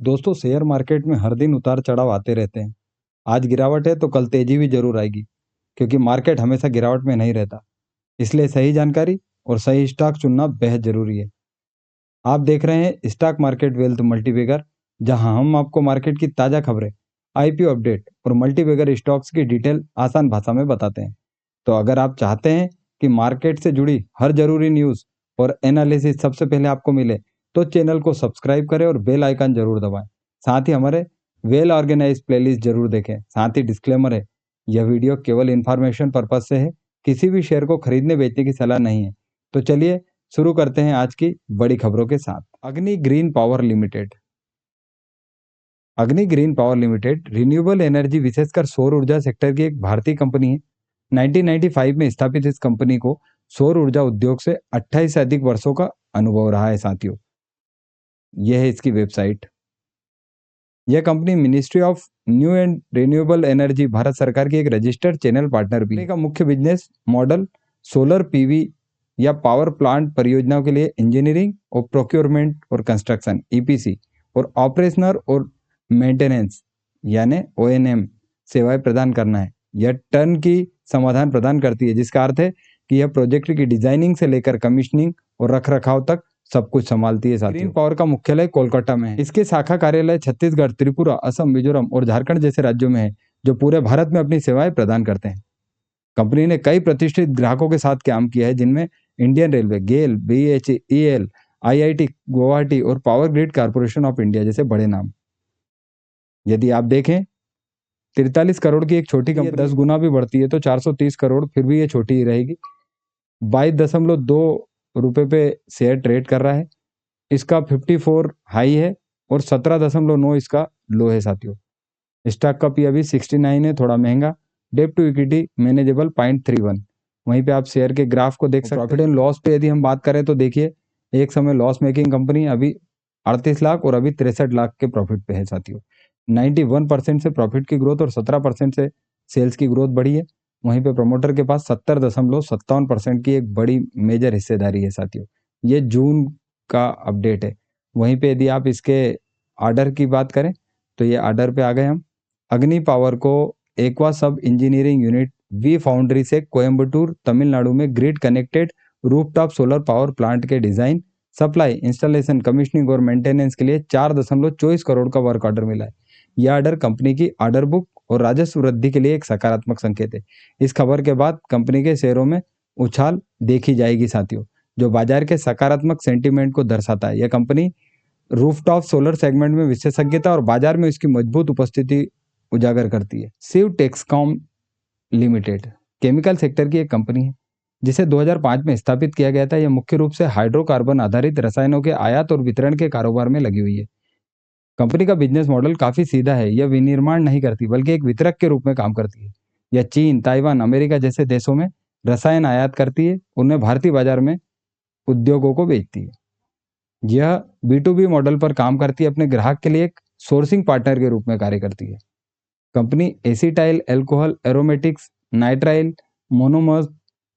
दोस्तों, share market में हर दिन उतार चढ़ाव आते रहते हैं। आज गिरावट है तो कल तेजी भी जरूर आएगी, क्योंकि मार्केट हमेशा गिरावट में नहीं रहता। इसलिए सही जानकारी और सही स्टॉक चुनना बेहद जरूरी है। आप देख रहे हैं स्टॉक मार्केट वेल्थ मल्टीबैगर, जहां हम आपको मार्केट की ताजा खबरें, आईपीओ अपडेट और मल्टीबैगर स्टॉक्स की डिटेल आसान भाषा में बताते हैं। तो अगर आप चाहते हैं कि मार्केट से जुड़ी हर जरूरी न्यूज़ और एनालिसिस सबसे पहले आपको मिले, तो चैनल को सब्सक्राइब करें और बेल आइकन जरूर दबाएं। साथ ही हमारे वेल ऑर्गेनाइज प्लेलिस्ट जरूर देखें। साथ ही डिस्क्लेमर है, यह वीडियो केवल इन्फॉर्मेशन पर्पज से है, किसी भी शेयर को खरीदने बेचने की सलाह नहीं है। तो चलिए शुरू करते हैं आज की बड़ी खबरों के साथ। अग्नि ग्रीन पावर लिमिटेड। अग्नि green power limited renewable energy, विशेषकर सौर ऊर्जा सेक्टर की एक भारतीय कंपनी है। 1995 में स्थापित इस कंपनी को सौर ऊर्जा उद्योग से 28 से अधिक वर्षों का अनुभव रहा है साथियों। यह है इसकी वेबसाइट। यह company ministry of new and renewable energy, Bharat सरकार की एक रजिस्टर्ड चैनल पार्टनर भी है। का मुख्य बिजनेस मॉडल सोलर पीवी या पावर प्लांट परियोजनाओं के लिए इंजीनियरिंग और प्रोक्योरमेंट और कंस्ट्रक्शन ईपीसी और ऑपरेशनल और मेंटेनेंस यानी ओएनएम सेवाएं प्रदान करना है। यह टर्न की समाधान प्रदान करती है, जिसका अर्थ है कि यह प्रोजेक्ट की डिजाइनिंग से लेकर कमीशनिंग और रखरखाव तक सब कुछ संभालती है साथियों। ग्रीन पावर का मुख्यालय कोलकाता में है। इसके शाखा कार्यालय छत्तीसगढ़, त्रिपुरा, असम, मिजोरम और झारखंड जैसे राज्यों में है, जो पूरे भारत में अपनी सेवाएं प्रदान करते हैं। कंपनी ने कई प्रतिष्ठित ग्राहकों के साथ काम किया है, जिनमें इंडियन रेलवे, गेल, बीएचईएल, आईआईटी गुवाहाटी और power grid corporation of India जैसे बड़े नाम। यदि आप देखें, 43 करोड़ की एक छोटी कंपनी 10 गुना भी बढ़ती है तो 430 करोड़ फिर भी ये छोटी ही रहेगी। 22.2 रुपए पे शेयर ट्रेड कर रहा है। इसका 54 हाई है और 17.9 इसका लो है साथियों। स्टॉक का पी अभी 69 है, थोड़ा महंगा। Debt to equity manageable 0.31। वहीं पे आप शेयर के ग्राफ को देख सकते हैं। प्रॉफिट एंड लॉस पे यदि हम बात करें तो देखिए, एक समय लॉस मेकिंग कंपनी अभी 38 लाख और अभी 63 लाख के प्रॉफिट पे है साथियों। 91% से प्रॉफिट की ग्रोथ और 17% से सेल्स की ग्रोथ बढ़ी है। वहीं पे प्रमोटर के पास 70.57% की एक बड़ी मेजर हिस्सेदारी है साथियों। ये जून का अपडेट है। वहीं पे यदि आप इसके ऑर्डर की बात करें तो ये ऑर्डर पे आ गए हम। अग्नि पावर को एक्वा सब इंजीनियरिंग यूनिट वी फाउंड्री से कोयम्बटूर, तमिलनाडु में grid connected rooftop solar power plant के डिजाइन, सप्लाई, इंस्टॉलेशन, कमीशनिंग और मेंटेनेंस के लिए 4.24 करोड़ का वर्क ऑर्डर मिला है। यह ऑर्डर कंपनी की ऑर्डर बुक और राजस्व वृद्धि के लिए एक सकारात्मक संकेत है। इस खबर के बाद कंपनी के शेयरों में उछाल देखी जाएगी साथियों, जो बाजार के सकारात्मक सेंटीमेंट को दर्शाता है। यह कंपनी रूफटॉप सोलर सेगमेंट में विशेषज्ञता और बाजार में उसकी मजबूत उपस्थिति उजागर करती है। शिव टेक्सकॉम लिमिटेड केमिकल सेक्टर की एक कंपनी है, जिसे 2005 में स्थापित किया गया था। यह मुख्य रूप से हाइड्रोकार्बन आधारित रसायनों के आयात और वितरण के कारोबार में लगी हुई है। कंपनी का बिजनेस मॉडल काफी सीधा है। यह विनिर्माण नहीं करती, बल्कि एक वितरक के रूप में काम करती है। यह चीन, ताइवान, अमेरिका जैसे देशों में रसायन आयात करती है, उन्हें भारतीय बाजार में उद्योगों को बेचती है। यह B2B मॉडल पर काम करती है, अपने ग्राहक के लिए एक सोर्सिंग पार्टनर के रूप में कार्य करती है। Company acetyl alcohol, aromatics, nitrile, monomers,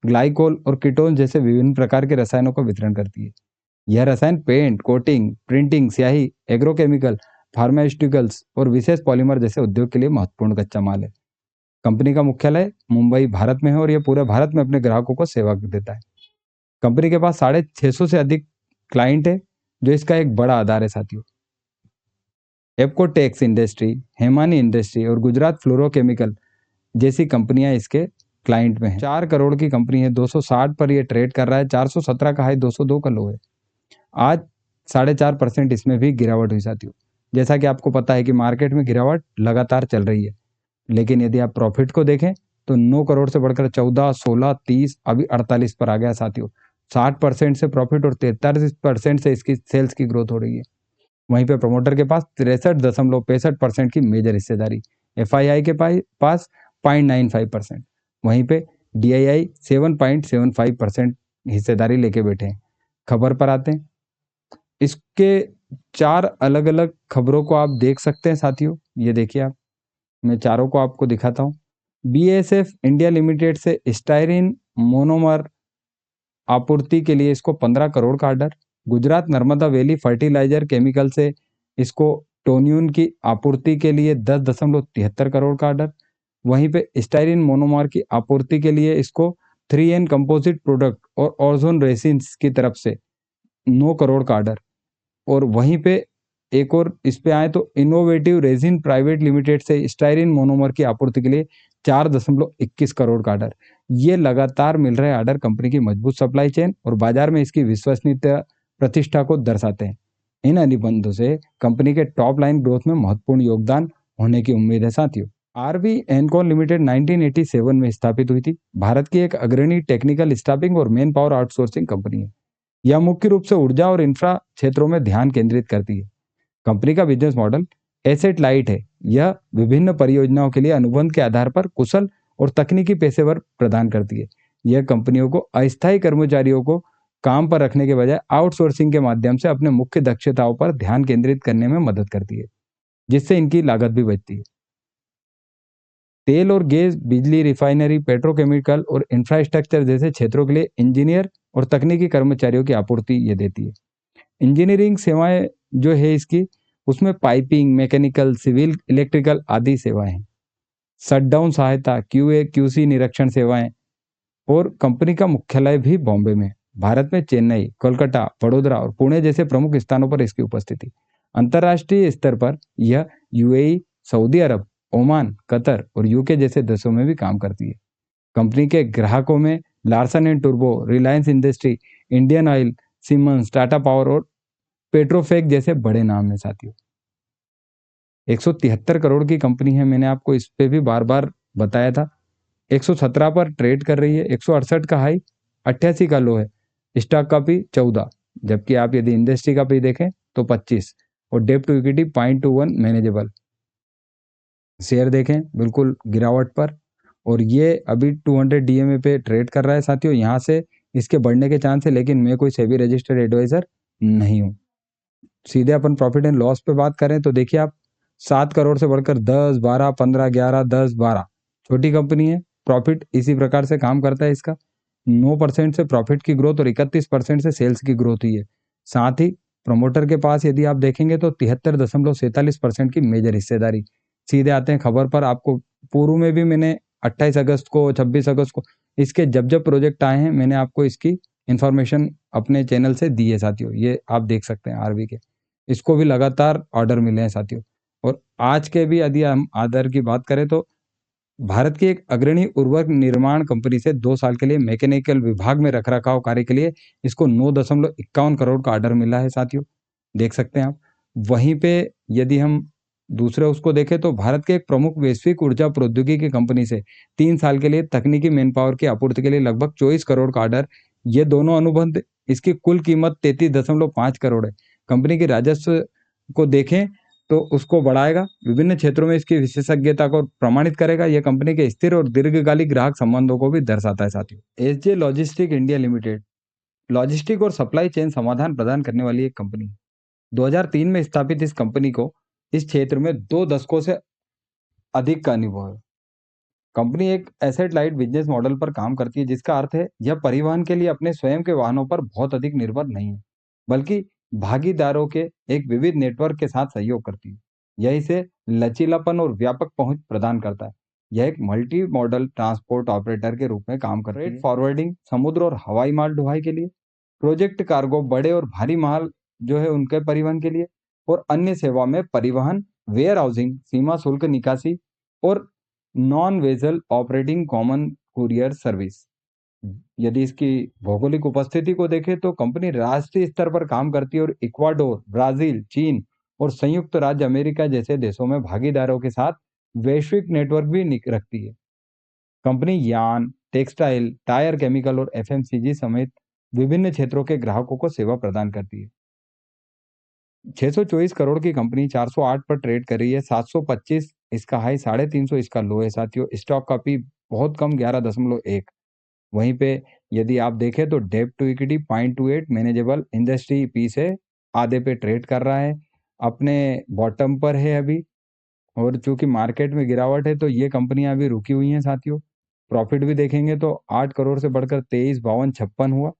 glycol और कीटोन जैसे विभिन्न प्रकार के रसायनों का वितरण करती है। यह रसायन पेंट, कोटिंग, प्रिंटिंग, स्याही, एग्रोकेमिकल, फार्मास्यूटिकल्स और विशेष पॉलीमर जैसे उद्योग के लिए महत्वपूर्ण कच्चा माल है। कंपनी का मुख्यालय मुंबई, भारत में है और यह पूरे भारत में अपने ग्राहकों को सेवा देता है। कंपनी के पास 650 से अधिक क्लाइंट है, जो इसका एक बड़ा आधार है साथियों। एप्कोटेक्स इंडस्ट्री, हेमानी इंडस्ट्री और गुजरात फ्लोरोकेमिकल जैसी कंपनियां इसके क्लाइंट में हैं। 4 करोड़ की कंपनी है, 260 पर यह ट्रेड कर रहा है। 417 का हाई, 202 का लो है। आज 4.5% इसमें भी गिरावट हुई साथियों। जैसा कि आपको पता है कि मार्केट में गिरावट लगातार चल रही है, लेकिन यदि आप प्रॉफिट को देखें तो 9 करोड़ से बढ़कर 14, 16, 30, अभी 48 पर आ गया साथियों। 60% से प्रॉफिट और 43% से इसकी सेल्स की ग्रोथ हो रही है। वहीं पे प्रमोटर के पास 63.65% की मेजर हिस्सेदारी, FII के पास 0.95%, वहीं पे DII 7.75% हिस्सेदारी लेके बैठे हैं। खबर पर आते हैं। इसके 4 अलग अलग खबरों को आप देख सकते हैं साथियों। ये देखिए आप, मैं चारों को आपको दिखाता हूँ। BASF इंडिया लिमिटेड से स्टाइरिन मोनोमर आपूर्ति के लिए इसको 15 करोड़ का order. Gujarat Narmada valley fertilizer chemical से इसको टोन्यून की आपूर्ति के लिए 10.73 करोड़ का ऑर्डर। वहीं पे स्टाइरिन मोनोमर की आपूर्ति के लिए इसको 3N कंपोजिट प्रोडक्ट और ओजोन रेसिन्स की तरफ से 9 करोड़ का ऑर्डर। और वहीं पे एक और इस पे आए तो इनोवेटिव रेजिन प्राइवेट लिमिटेड से स्टाइरिन मोनोमर की आपूर्ति के लिए 4.21 करोड़ का ऑर्डर। ये लगातार मिल रहे ऑर्डर कंपनी की मजबूत सप्लाई चेन और बाजार में इसकी विश्वसनीयता प्रतिष्ठा को दर्शाते हैं। इन अनुबंधों से कंपनी के टॉप लाइन ग्रोथ में महत्वपूर्ण योगदान होने की उम्मीद है साथियों। आरबी एनकॉन लिमिटेड 1987 में स्थापित हुई थी। भारत की एक अग्रणी टेक्निकल स्टाफिंग और मैन पावर आउटसोर्सिंग कंपनी है। यह मुख्य रूप से ऊर्जा और इंफ्रा क्षेत्रों में ध्यान केंद्रित करती है। कंपनी का बिजनेस मॉडल एसेट लाइट है। यह विभिन्न परियोजनाओं के लिए अनुबंध के आधार पर कुशल और तकनीकी पेशेवर प्रदान करती है। यह कंपनियों को अस्थायी कर्मचारियों को काम पर रखने के बजाय आउटसोर्सिंग के माध्यम से अपने मुख्य दक्षताओं पर ध्यान केंद्रित करने में मदद करती है, जिससे इनकी लागत भी बचती है। तेल और गैस, बिजली, रिफाइनरी, पेट्रोकेमिकल और इंफ्रास्ट्रक्चर जैसे क्षेत्रों के लिए इंजीनियर और तकनीकी कर्मचारियों की आपूर्ति ये देती है। इंजीनियरिंग सेवाएं जो है इसकी, उसमें पाइपिंग, मैकेनिकल, सिविल, इलेक्ट्रिकल आदि सेवाएं हैं। शटडाउन सहायता, क्यूए क्यूसी निरीक्षण सेवाएं। और कंपनी का मुख्यालय भी बॉम्बे में। भारत में चेन्नई, कोलकाता, वडोदरा और पुणे जैसे प्रमुख स्थानों पर इसकी उपस्थिति। अंतर्राष्ट्रीय स्तर पर यह यूएई, सऊदी अरब, ओमान, कतर और यूके जैसे देशों में भी काम करती है। कंपनी के ग्राहकों में लार्सन एंड टुर्बो, रिलायंस इंडस्ट्री, इंडियन ऑयल, सीमेंस, टाटा पावर और पेट्रोफेक जैसे बड़े नाम हैं साथियों। 173 करोड़ की कंपनी है, मैंने आपको इस पे भी बार बार बताया था। 117 पर ट्रेड कर रही है। 168 का हाई, 88 का लो है। स्टॉक का पी 14, जबकि आप यदि इंडस्ट्री का पी देखें तो 25 और debt to equity 0.21 manageable. Share देखें बिल्कुल गिरावट पर, और ये अभी 200 डीएमए पे ट्रेड कर रहा है साथियों। यहाँ से इसके बढ़ने के चांस है, लेकिन मैं कोई सेबी रजिस्टर्ड एडवाइजर नहीं हूँ। सीधे अपन प्रॉफिट एंड लॉस पे बात करें तो देखिए आप, 7 करोड़ से बढ़कर 10, 12, 15, 11, 10, 12 छोटी कंपनी है। प्रॉफिट इसी प्रकार से काम करता है इसका। 9% से प्रॉफिट की ग्रोथ और 31% से सेल्स की ग्रोथ हुई है। साथ ही प्रमोटर के पास यदि आप देखेंगे तो 73.47% की मेजर हिस्सेदारी। सीधे आते हैं खबर पर। आपको पूर्व में भी मैंने 28 अगस्त को, 26 अगस्त को इसके जब जब प्रोजेक्ट आए हैं मैंने आपको इसकी इंफॉर्मेशन अपने चैनल से दी है साथियों। ये आप देख सकते हैं आरबी के, इसको भी लगातार ऑर्डर मिले हैं साथियों। और आज के भी यदि हम आर्डर की बात करें तो भारत की एक अग्रणी उर्वरक निर्माण कंपनी से 2 साल के लिए मैकेनिकल विभाग में रखरखाव कार्य के लिए इसको 9.51 करोड़ का ऑर्डर मिला है साथियों, देख सकते हैं आप। वहीं पे यदि हम दूसरे उसको देखें तो भारत के एक प्रमुख वैश्विक ऊर्जा प्रौद्योगिकी कंपनी से 3 साल के लिए तकनीकी मैन पावर की आपूर्ति के लिए लगभग 24 करोड़ का ऑर्डर। ये दोनों अनुबंध, इसकी कुल कीमत 33.5 करोड़ है। कंपनी के राजस्व को देखें तो उसको बढ़ाएगा, विभिन्न क्षेत्रों में इसकी विशेषज्ञता को प्रमाणित करेगा। यह कंपनी के स्थिर और दीर्घकालिक ग्राहक संबंधों को भी दर्शाता है साथियों। SJ logistic India limited logistic और सप्लाई चेन समाधान प्रदान करने वाली एक कंपनी। 2003 में स्थापित इस कंपनी को इस क्षेत्र में 2 दशकों से अधिक का अनुभव है। कंपनी एक एसेट लाइट बिजनेस मॉडल पर काम करती है, जिसका अर्थ है यह परिवहन के लिए अपने स्वयं के वाहनों पर बहुत अधिक निर्भर नहीं है, बल्कि भागीदारों के एक विविध नेटवर्क के साथ सहयोग करती है। यह इसे लचीलापन और व्यापक पहुंच प्रदान करता है। यह एक मल्टी मॉडल ट्रांसपोर्ट ऑपरेटर के रूप में काम करती है। फॉरवर्डिंग, समुद्र और हवाई माल ढुलाई के लिए, प्रोजेक्ट कार्गो, बड़े और भारी माल जो है उनके परिवहन के लिए, और अन्य सेवा में परिवहन, वेयर हाउसिंग, सीमा शुल्क निकासी और non vessel operating common courier service. यदि इसकी भौगोलिक उपस्थिति को देखें तो कंपनी राष्ट्रीय स्तर पर काम करती है और इक्वाडोर, ब्राजील, चीन और संयुक्त राज्य अमेरिका जैसे देशों में भागीदारों के साथ वैश्विक नेटवर्क भी रखती है। कंपनी यान, टेक्सटाइल, टायर, केमिकल और एफएमसीजी समेत विभिन्न क्षेत्रों के ग्राहकों को सेवा प्रदान करती है। 624 करोड़ की कंपनी 408 पर ट्रेड कर रही है। 725 इसका हाई, 350 इसका लो है साथियों। स्टॉक का पी बहुत कम, 11.1। वहीं पे यदि आप देखें तो debt to equity 0.28 manageable. Industry P से आधे पे ट्रेड कर रहा है, अपने बॉटम पर है अभी। और चूंकि मार्केट में गिरावट है तो ये कंपनियां अभी रुकी हुई हैं साथियों। प्रॉफिट भी देखेंगे तो 8 करोड़ से बढ़कर 23, 52, 56 हुआ।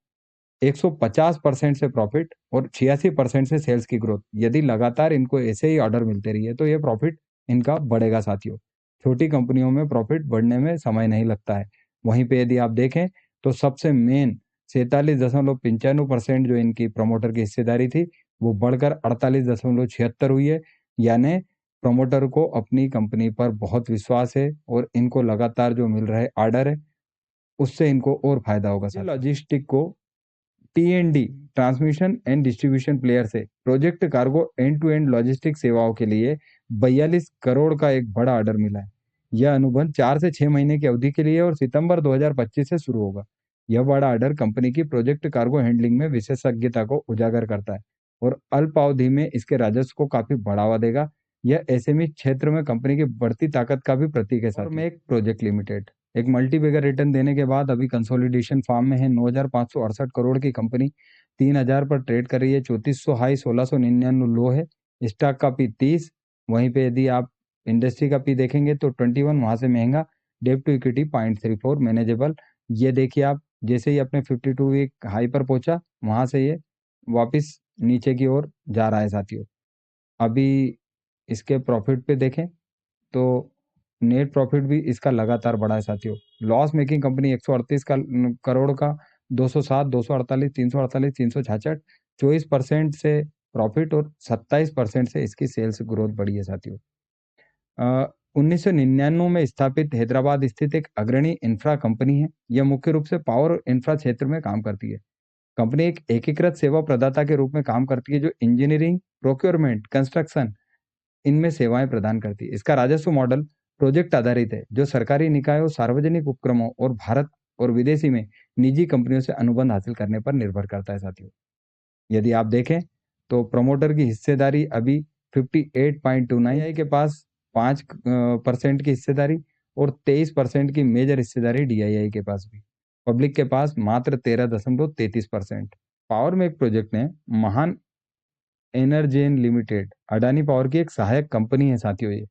150% से प्रॉफिट और 86% से सेल्स की ग्रोथ। यदि लगातार इनको ऐसे ही ऑर्डर मिलते रहिए तो ये प्रॉफिट इनका बढ़ेगा साथियों। छोटी कंपनियों में प्रॉफिट बढ़ने में समय नहीं लगता है। वहीं पे यदि आप देखें तो सबसे मेन 47.95% जो इनकी प्रमोटर की हिस्सेदारी थी वो बढ़कर 48.76 हुई है। यानी प्रमोटर को अपनी कंपनी पर बहुत विश्वास है और इनको लगातार जो मिल रहे ऑर्डर है उससे इनको और फायदा होगा। लॉजिस्टिक को टी&डी ट्रांसमिशन एंड डिस्ट्रीब्यूशन प्लेयर से project cargo end to end logistic सेवाओं के लिए 42 करोड़ का एक बड़ा ऑर्डर मिला है। यह अनुबंध 4 से 6 महीने की अवधि के लिए और सितंबर 2025 से शुरू होगा। यह बड़ा ऑर्डर कंपनी की प्रोजेक्ट कार्गो हैंडलिंग में विशेषज्ञता को उजागर करता है और अल्पावधि में इसके राजस्व को काफी बढ़ावा देगा। यह एसएमई क्षेत्र में कंपनी की बढ़ती ताकत का भी प्रतीक है। और में एक प्रोजेक्ट लिमिटेड एक मल्टीबैगर रिटर्न देने के बाद अभी कंसोलिडेशन फॉर्म में है। 9,568 करोड़ की कंपनी 3,000 पर ट्रेड कर रही है। 3400 हाई 1699 लो है। स्टॉक का पी 30। वहीं पे यदि आप इंडस्ट्री का पी देखेंगे तो 21 वहां से महंगा। Debt to equity 0.34 manageable. ये देखिए आप जैसे ही अपने 52 वीक हाई पर पहुंचा वहां से ये वापस नीचे की ओर जा रहा है साथियों। अभी इसके प्रॉफिट पे देखें तो नेट प्रॉफिट भी इसका लगातार बढ़ा है साथियों। लॉस मेकिंग कंपनी 138 करोड़ का 207, 248, 348, 366, 24% से प्रॉफिट और 27% से इसकी सेल्स ग्रोथ बढ़ी है साथियों। 1999 में स्थापित हैदराबाद स्थित एक अग्रणी इंफ्रा कंपनी है। यह मुख्य रूप से पावर और इंफ्रा क्षेत्र में काम करती है। कंपनी एक एकीकृत सेवा प्रदाता के रूप में काम करती है जो इंजीनियरिंग, प्रोक्योरमेंट, कंस्ट्रक्शन इनमें सेवाएं प्रदान करती है। इसका राजस्व मॉडल प्रोजेक्ट आधारित है जो सरकारी निकायों, सार्वजनिक उपक्रमों और भारत और विदेशी में निजी कंपनियों से अनुबंध हासिल करने पर निर्भर करता है साथियों। यदि आप देखें तो प्रमोटर की हिस्सेदारी अभी 58.29 के पास 5% की हिस्सेदारी और 23% की मेजर हिस्सेदारी डीआईआई के पास भी। पब्लिक के पास मात्र 13.33%। पावर में एक प्रोजेक्ट ने महान एनर्जेन लिमिटेड अडानी पावर की एक सहायक कंपनी है साथियों। ये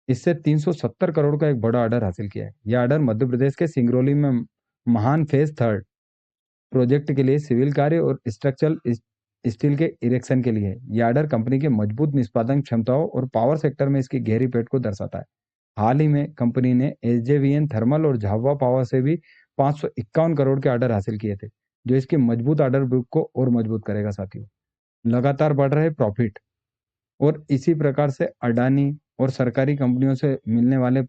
इससे 370 करोड़ का एक बड़ा ऑर्डर हासिल किया है। यह ऑर्डर मध्य प्रदेश के सिंगरौली में महान फेज 3 प्रोजेक्ट के लिए सिविल कार्य और स्ट्रक्चरल स्टील के इरेक्शन के लिए है। यह ऑर्डर कंपनी के मजबूत निष्पादन क्षमताओं और पावर सेक्टर में इसकी गहरी पेट को दर्शाता है। हाल ही में कंपनी ने एसजेवीएन थर्मल और झाबुआ पावर से भी 551 करोड़ के ऑर्डर हासिल किए थे जो इसकी मजबूत ऑर्डर बुक को और मजबूत करेगा साथियों। लगातार बढ़ रहे प्रॉफिट और इसी प्रकार से अडानी और सरकारी कंपनियों से मिलने वाले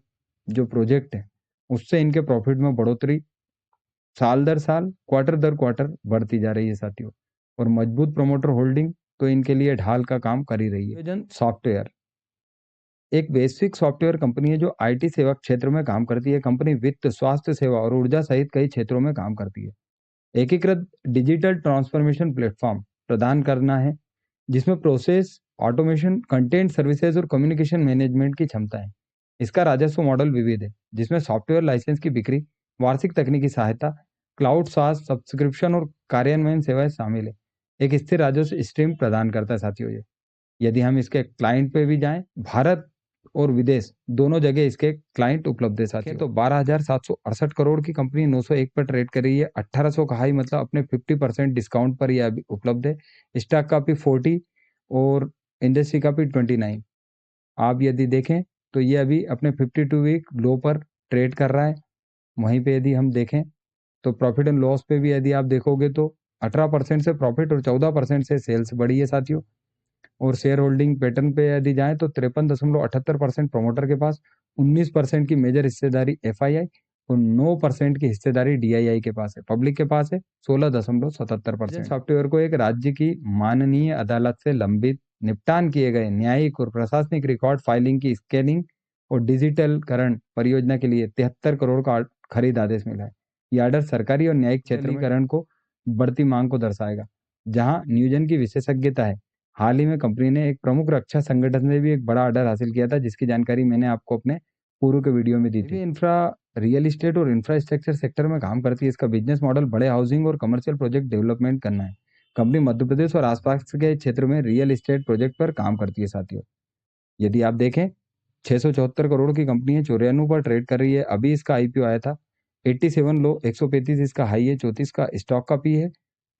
जो प्रोजेक्ट है उससे इनके प्रॉफिट में बढ़ोतरी साल दर साल, क्वार्टर दर क्वार्टर बढ़ती जा रही है साथियों। और मजबूत प्रमोटर होल्डिंग तो इनके लिए ढाल का काम कर ही रही है। सॉफ्टवेयर एक वैश्विक सॉफ्टवेयर कंपनी है जो आईटी सेवा क्षेत्र में काम करती है। कंपनी वित्त, स्वास्थ्य सेवा और ऊर्जा सहित कई क्षेत्रों में काम करती है। एकीकृत डिजिटल ट्रांसफॉर्मेशन प्लेटफॉर्म प्रदान करना है जिसमें प्रोसेस ऑटोमेशन, कंटेंट सर्विसेज और कम्युनिकेशन मैनेजमेंट की क्षमता है। इसका राजस्व मॉडल विविध है जिसमें सॉफ्टवेयर लाइसेंस की बिक्री, वार्षिक तकनीकी सहायता, क्लाउड सास सब्सक्रिप्शन और कार्यान्वयन सेवाएं शामिल है। एक स्थिर राजस्व स्ट्रीम प्रदान करता है साथियों ये। यदि हम इसके क्लाइंट पे भी जाएं, भारत और विदेश दोनों जगह इसके क्लाइंट उपलब्ध है साथियों। तो 12,768 करोड़ की कंपनी 901 पर ट्रेड कर रही है। 1800 का हाई मतलब अपने 50% डिस्काउंट पर यह अभी उपलब्ध है। स्टॉक का भी 40 और इंडस्ट्री का भी 29। आप यदि देखें तो ये अभी अपने 52 वीक लो पर ट्रेड कर रहा है। वहीं पे यदि हम देखें तो प्रॉफिट एंड लॉस पे भी यदि आप देखोगे तो 18% से प्रॉफिट और 14% से सेल्स बढ़ी है साथियों। और शेयर होल्डिंग पैटर्न पे यदि जाए तो 53.78% प्रमोटर के पास, 19% की मेजर हिस्सेदारी एफआईआई और 9% की हिस्सेदारी डीआईआई के पास है। पब्लिक के पास है 16.77%। सॉफ्टवेयर को एक राज्य की माननीय अदालत से लंबित निपटान किए गए न्यायिक और प्रशासनिक रिकॉर्ड फाइलिंग की स्कैनिंग और डिजिटलकरण परियोजना के लिए 73 करोड़ का खरीद आदेश मिला है। यह ऑर्डर सरकारी और न्यायिक क्षेत्रीकरण को बढ़ती मांग को दर्शाएगा जहां नियोजन की विशेषज्ञता है। हाल ही में कंपनी ने एक प्रमुख रक्षा संगठन से भी एक बड़ा ऑर्डर हासिल किया था जिसकी जानकारी मैंने आपको अपने पूर्व के वीडियो में दी थी। इंफ्रा रियल एस्टेट और इंफ्रास्ट्रक्चर सेक्टर में काम करती है। इसका बिजनेस मॉडल बड़े हाउसिंग और कमर्शियल प्रोजेक्ट डेवलपमेंट करना है। कंपनी मध्य प्रदेश और आसपास के क्षेत्र में रियल एस्टेट प्रोजेक्ट पर काम करती है साथियों। यदि आप देखें 674 करोड़ की कंपनी है, 94 पर ट्रेड कर रही है। अभी इसका आईपीओ आया था। 87 लो, 135 इसका हाई है, 34 का स्टॉक का पी है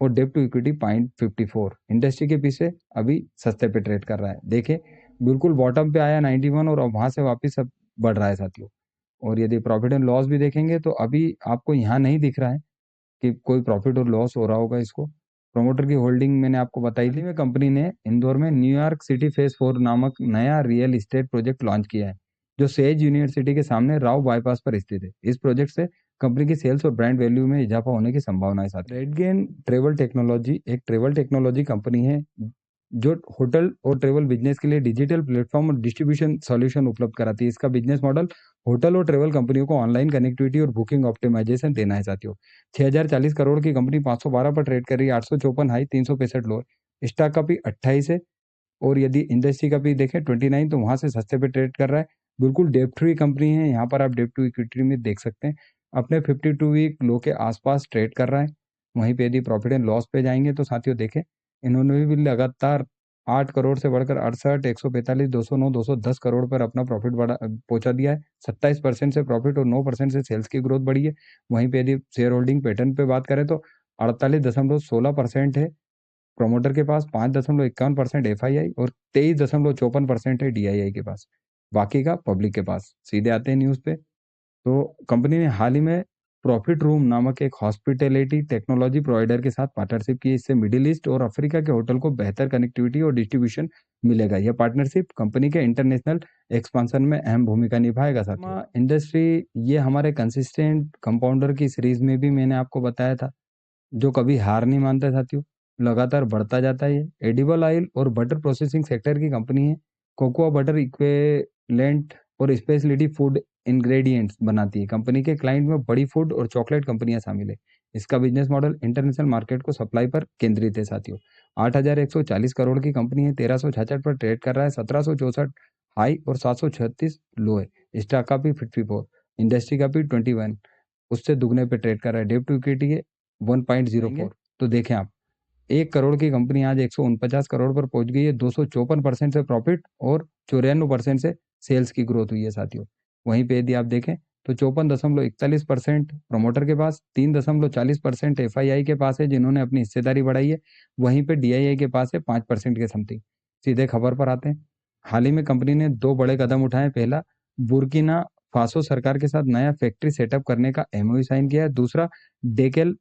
और डेट टू इक्विटी 0.54। इंडस्ट्री के पीछे अभी सस्ते पे ट्रेड कर रहा है। देखिए बिल्कुल बॉटम पे आया 91 और अब वहां से वापस अब बढ़ रहा है साथियों। और यदि प्रॉफिट एंड लॉस भी देखेंगे तो अभी आपको यहाँ नहीं दिख रहा है कि कोई प्रॉफिट और लॉस हो रहा होगा इसको। प्रोमोटर की होल्डिंग मैंने आपको बताई थी। में कंपनी ने इंदौर में न्यूयॉर्क सिटी फेज 4 नामक नया रियल एस्टेट प्रोजेक्ट लॉन्च किया है, जो सेज यूनिवर्सिटी के सामने राव बाईपास पर स्थित है। इस प्रोजेक्ट से कंपनी की सेल्स और ब्रांड वैल्यू में इजाफा होने की संभावना है। साथ रेडगेन ट्रेवल टेक्नोलॉजी एक ट्रेवल टेक्नोलॉजी कंपनी है जो होटल और ट्रेवल बिजनेस के लिए डिजिटल प्लेटफॉर्म और डिस्ट्रीब्यूशन सॉल्यूशन उपलब्ध कराती है। इसका बिजनेस मॉडल होटल और ट्रेवल कंपनियों को ऑनलाइन कनेक्टिविटी और बुकिंग ऑप्टिमाइजेशन देना है। साथियों 6040 करोड़ की कंपनी 512 पर ट्रेड कर रही है, 854 हाई 365 लो। स्टॉक का भी 28 है। और यदि इंडस्ट्री का भी देखें 29, तो वहां से सस्ते पे ट्रेड कर रहा है। बिल्कुल डेप्ट फ्री कंपनी है। यहाँ पर आप डेप्ट टू इक्विटी में देख सकते हैं अपने 52 वीक लो के आसपास ट्रेड कर रहा है। वहीं पे यदि प्रॉफिट एंड लॉस पे जाएंगे तो साथियों देखें इन्होंने भी लगातार 8 करोड़ से बढ़कर 68, 145, 209, 210 करोड़ पर अपना प्रॉफिट बढ़ा पहुंचा दिया है। 27% से प्रॉफिट और 9% से सेल्स की ग्रोथ बढ़ी है। वहीं पे यदि शेयर होल्डिंग पैटर्न पे बात करें तो 48.16% है प्रोमोटर के पास, 5.51% एफआईआई और 23.54% है डीआईआई के पास। बाकी का पब्लिक के पास। सीधे आते हैं न्यूज़ पे। तो कंपनी ने हाल ही में प्रॉफिट रूम नामक एक हॉस्पिटैलिटी टेक्नोलॉजी प्रोवाइडर के साथ पार्टनरशिप की। इससे मिडिल ईस्ट और अफ्रीका के होटल को बेहतर कनेक्टिविटी और डिस्ट्रीब्यूशन मिलेगा। यह पार्टनरशिप कंपनी के इंटरनेशनल एक्सपांशन में अहम भूमिका निभाएगा। साथियों इंडस्ट्री ये हमारे कंसिस्टेंट कंपाउंडर की सीरीज में भी मैंने आपको बताया था, जो कभी हार नहीं मानता साथियों, लगातार बढ़ता जाता है। ये एडिबल ऑयल और बटर प्रोसेसिंग सेक्टर की कंपनी है। कोकोआ बटर इक्विवेलेंट और स्पेशलिटी फूड इंग्रेडिएंट्स बनाती है। कंपनी के क्लाइंट में बड़ी फूड और चॉकलेट कंपनियां शामिल है। इसका बिजनेस मॉडल इंटरनेशनल मार्केट को सप्लाई पर केंद्रित है। साथियों 8140 करोड़ की कंपनी है, 1366 पर ट्रेड कर रहा है, 1764 हाई और 736 लो है। स्टॉक का भी 54, इंडस्ट्री का भी 21, उससे दुगने पे ट्रेड कर रहा है। डेट टू इक्विटी है 1.04। तो देखें आप 1 करोड़ की कंपनी आज 149 करोड़ पर पहुंच गई है। 254% से प्रॉफिट और 94% से सेल्स की ग्रोथ हुई है साथियों। वहीं पे यदि आप देखें तो 54.41% प्रमोटर के पास, 3.40% एफआईआई के पास है जिन्होंने अपनी हिस्सेदारी बढ़ाई है। वहीं पे डीआईआई के पास है 5% के समथिंग। सीधे खबर पर आते हैं। हाल ही में कंपनी ने 2 बड़े कदम उठाए। पहला, बुर्किना फासो सरकार के साथ नया फैक्ट्री सेटअप करने का एमओयू साइन किया है। दूसरा, डेकेल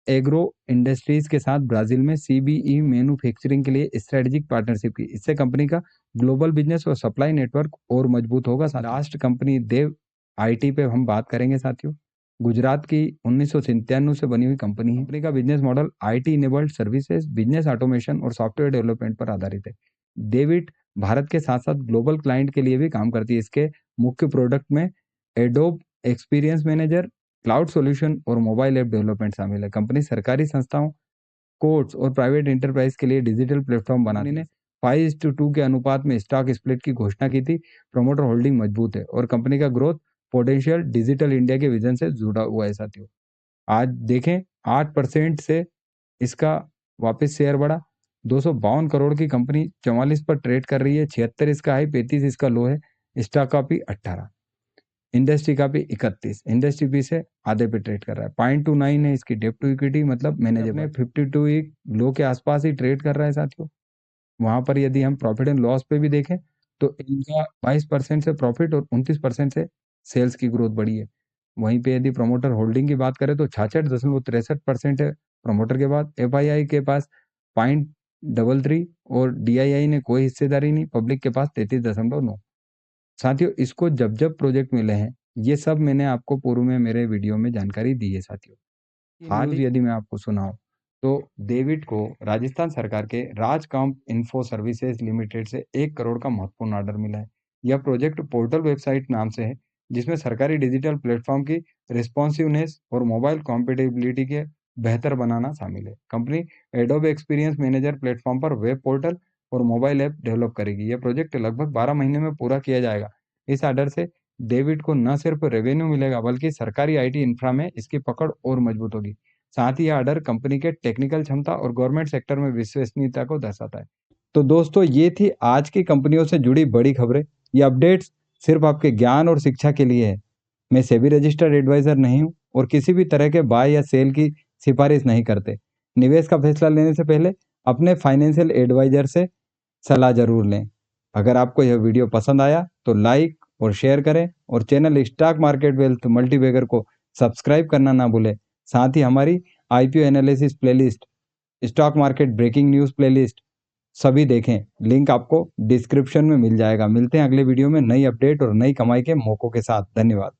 एग्रो इंडस्ट्रीज के साथ ब्राजील में सीबीई मैन्युफैक्चरिंग के लिए स्ट्रेटेजिक पार्टनरशिप की। इससे कंपनी का ग्लोबल बिजनेस और सप्लाई नेटवर्क और मजबूत होगा। लास्ट कंपनी देव आईटी पे हम बात करेंगे साथियों। गुजरात की 1997 से बनी हुई कंपनी है। कंपनी का business model IT enabled services, business automation और सॉफ्टवेयर डेवलपमेंट पर आधारित है। डेविड भारत के साथ साथ ग्लोबल क्लाइंट के लिए भी काम करती है। इसके मुख्य प्रोडक्ट में adobe experience manager, cloud solution और मोबाइल ऐप डेवलपमेंट शामिल है। कंपनी सरकारी संस्थाओं, कोर्ट्स और प्राइवेट एंटरप्राइज के लिए डिजिटल प्लेटफॉर्म बनाने ने 5:2 के अनुपात में स्टॉक स्प्लिट की घोषणा की थी। प्रमोटर होल्डिंग मजबूत है और कंपनी का ग्रोथ पोटेंशियल डिजिटल इंडिया के विजन से जुड़ा हुआ है साथियों। आज देखें 8% से इसका वापस शेयर बढ़ा। 252 करोड़ की कंपनी 44 पर ट्रेड कर रही है। 76 इसका हाई, 35 इसका लो है। स्टॉक का भी 18, इंडस्ट्री का भी 31। इंडस्ट्री भी से आधे पे ट्रेड कर रहा है। 0.29 है इसकी डेट टू इक्विटी, मतलब मैनेजेबल। 52 वीक लो के आसपास ही ट्रेड कर रहा है साथियों। वहां पर यदि हम प्रॉफिट एंड लॉस पे भी देखें तो इनका 22% से प्रॉफिट और 29% से सेल्स की ग्रोथ बढ़ी है। वहीं पे यदि प्रमोटर होल्डिंग की बात करें तो 66.63% है प्रमोटर के बाद। एफआईआई के पास 0.33 और डीआईआई ने कोई हिस्सेदारी नहीं। पब्लिक के पास 33.9। साथियों इसको जब जब प्रोजेक्ट मिले हैं ये सब मैंने आपको पूर्व में मेरे वीडियो में जानकारी दी है साथियों। हाल ही यदि मैं आपको सुनाऊं तो डेविड को राजस्थान सरकार के राजकाम इन्फो सर्विसेज लिमिटेड से 1 करोड़ का महत्वपूर्ण ऑर्डर मिला है। यह प्रोजेक्ट पोर्टल वेबसाइट नाम से है, जिसमें सरकारी डिजिटल प्लेटफॉर्म की रिस्पॉन्सिवनेस और मोबाइल कॉम्पेटेबिलिटी के बेहतर बनाना शामिल है। Company adobe experience manager platform पर वेब पोर्टल और मोबाइल ऐप डेवलप करेगी। यह प्रोजेक्ट लगभग 12 महीने में पूरा किया जाएगा। इस ऑर्डर से डेविड को न सिर्फ रेवेन्यू मिलेगा बल्कि सरकारी आईटी इंफ्रा में इसकी पकड़ और मजबूत होगी। साथ ही यह ऑर्डर कंपनी के टेक्निकल क्षमता और गवर्नमेंट सेक्टर में विश्वसनीयता को दर्शाता है। तो दोस्तों ये थी आज की कंपनियों से जुड़ी बड़ी खबरें। ये अपडेट्स सिर्फ आपके ज्ञान और शिक्षा के लिए है। मैं सेबी रजिस्टर्ड एडवाइजर नहीं हूँ और किसी भी तरह के बाय या सेल की सिफारिश नहीं करते। निवेश का फैसला लेने से पहले अपने फाइनेंशियल एडवाइजर से सलाह जरूर लें। अगर आपको यह वीडियो पसंद आया तो लाइक और शेयर करें और channel stock market wealth multibagger को सब्सक्राइब करना ना भूलें। साथ ही हमारी IPO analysis playlist, stock market breaking news playlist सभी देखें। लिंक आपको डिस्क्रिप्शन में मिल जाएगा। मिलते हैं अगले वीडियो में नई अपडेट और नई कमाई के मौकों के साथ। धन्यवाद।